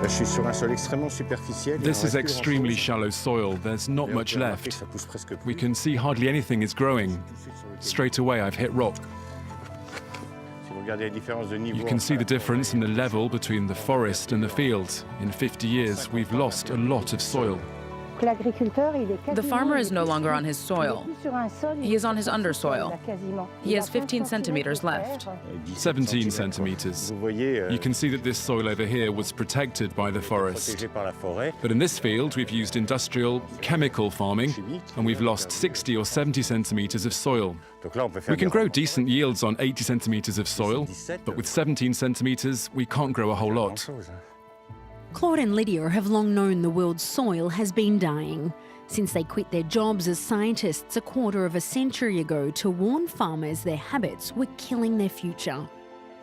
This is extremely shallow soil. There's not much left. We can see hardly anything is growing. Straight away, I've hit rock. You can see the difference in the level between the forest and the field. In 50 years, we've lost a lot of soil. The farmer is no longer on his soil. He is on his undersoil. He has 15 centimeters left. 17 centimeters. You can see that this soil over here was protected by the forest. But in this field, we've used industrial, chemical farming, and we've lost 60 or 70 centimeters of soil. We can grow decent yields on 80 centimeters of soil, but with 17 centimeters, we can't grow a whole lot. Claude and Lydia have long known the world's soil has been dying, since they quit their jobs as scientists a quarter of a century ago to warn farmers their habits were killing their future.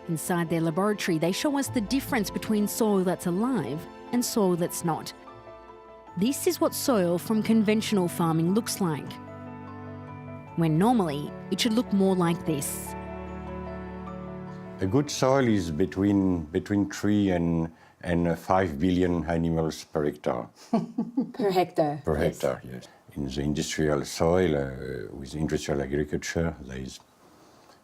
Inside their laboratory, they show us the difference between soil that's alive and soil that's not. This is what soil from conventional farming looks like, when normally it should look more like this. A good soil is between 3 and 5 billion animals per hectare. Per hectare? Per hectare, yes. In the industrial soil, with industrial agriculture, there is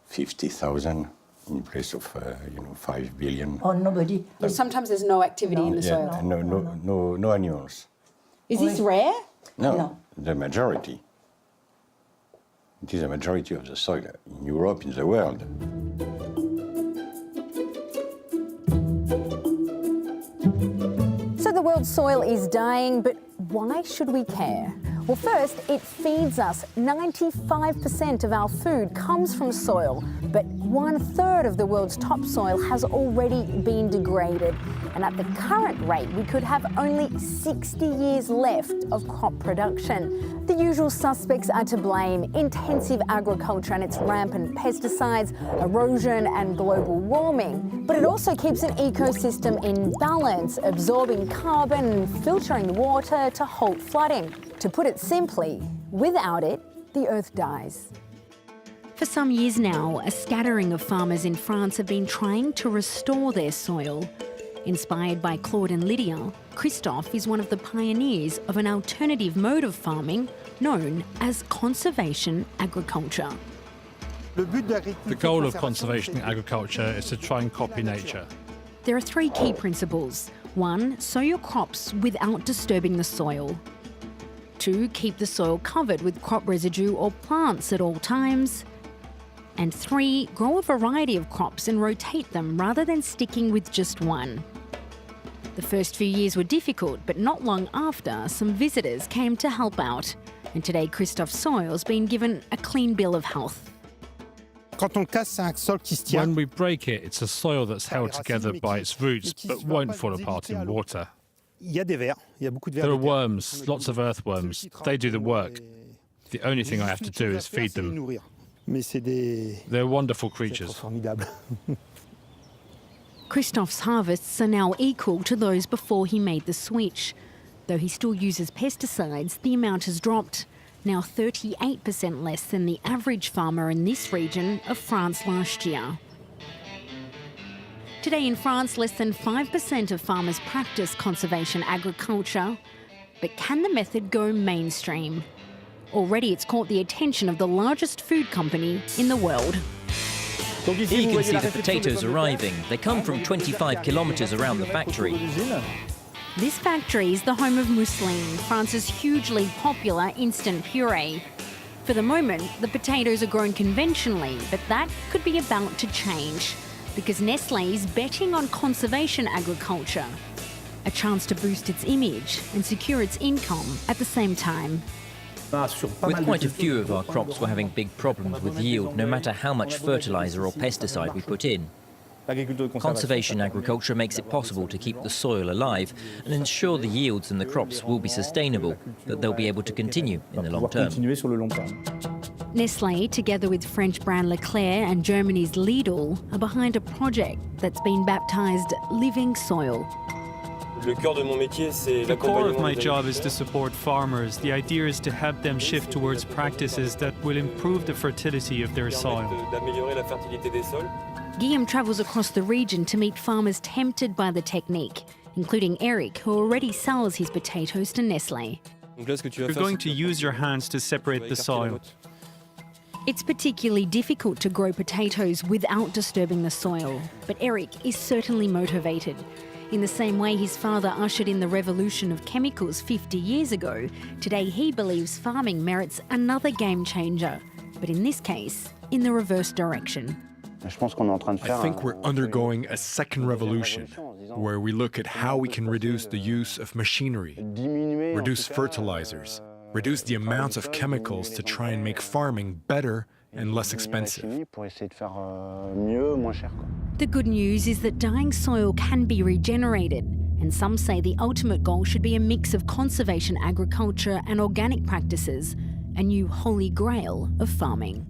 50,000 in place of 5 billion. Oh, nobody. But sometimes there's no activity in the soil. No animals. Is this rare? No, the majority. It is a majority of the soil in Europe, in the world. So the world's soil is dying, but why should we care? Well, first, it feeds us. 95% of our food comes from soil, but 1/3 of the world's topsoil has already been degraded. And at the current rate, we could have only 60 years left of crop production. The usual suspects are to blame: intensive agriculture and its rampant pesticides, erosion and global warming. But it also keeps an ecosystem in balance, absorbing carbon and filtering water to halt flooding. To put it simply, without it, the earth dies. For some years now, a scattering of farmers in France have been trying to restore their soil. Inspired by Claude and Lydia, Christophe is one of the pioneers of an alternative mode of farming known as conservation agriculture. The goal of conservation agriculture is to try and copy nature. There are 3 key principles. 1, sow your crops without disturbing the soil. 2, keep the soil covered with crop residue or plants at all times. And 3, grow a variety of crops and rotate them rather than sticking with just one. The first few years were difficult, but not long after, some visitors came to help out. And today, Christophe's soil's been given a clean bill of health. When we break it, it's a soil that's held together by its roots, but won't fall apart in water. There are worms, lots of earthworms. They do the work. The only thing I have to do is feed them. They're wonderful creatures. Christophe's harvests are now equal to those before he made the switch. Though he still uses pesticides, the amount has dropped, now 38% less than the average farmer in this region of France last year. Today in France, less than 5% of farmers practice conservation agriculture. But can the method go mainstream? Already it's caught the attention of the largest food company in the world. Here you can see the potatoes arriving. They come from 25 kilometres around the factory. This factory is the home of mousseline, France's hugely popular instant puree. For the moment, the potatoes are grown conventionally, but that could be about to change, because Nestlé is betting on conservation agriculture, a chance to boost its image and secure its income at the same time. With quite a few of our crops, we're having big problems with yield, no matter how much fertiliser or pesticide we put in. Conservation agriculture makes it possible to keep the soil alive and ensure the yields in the crops will be sustainable, that they'll be able to continue in the long term. Nestlé, together with French brand Leclerc and Germany's Lidl, are behind a project that's been baptised Living Soil. The core of my job is to support farmers. The idea is to help them shift towards practices that will improve the fertility of their soil. Guillaume travels across the region to meet farmers tempted by the technique, including Eric, who already sells his potatoes to Nestle. You're going to use your hands to separate the soil. It's particularly difficult to grow potatoes without disturbing the soil, but Eric is certainly motivated. In the same way his father ushered in the revolution of chemicals 50 years ago, today he believes farming merits another game changer, but in this case, in the reverse direction. I think we're undergoing a second revolution, where we look at how we can reduce the use of machinery, reduce fertilizers, reduce the amount of chemicals to try and make farming better and less expensive. The good news is that dying soil can be regenerated, and some say the ultimate goal should be a mix of conservation agriculture and organic practices, a new holy grail of farming.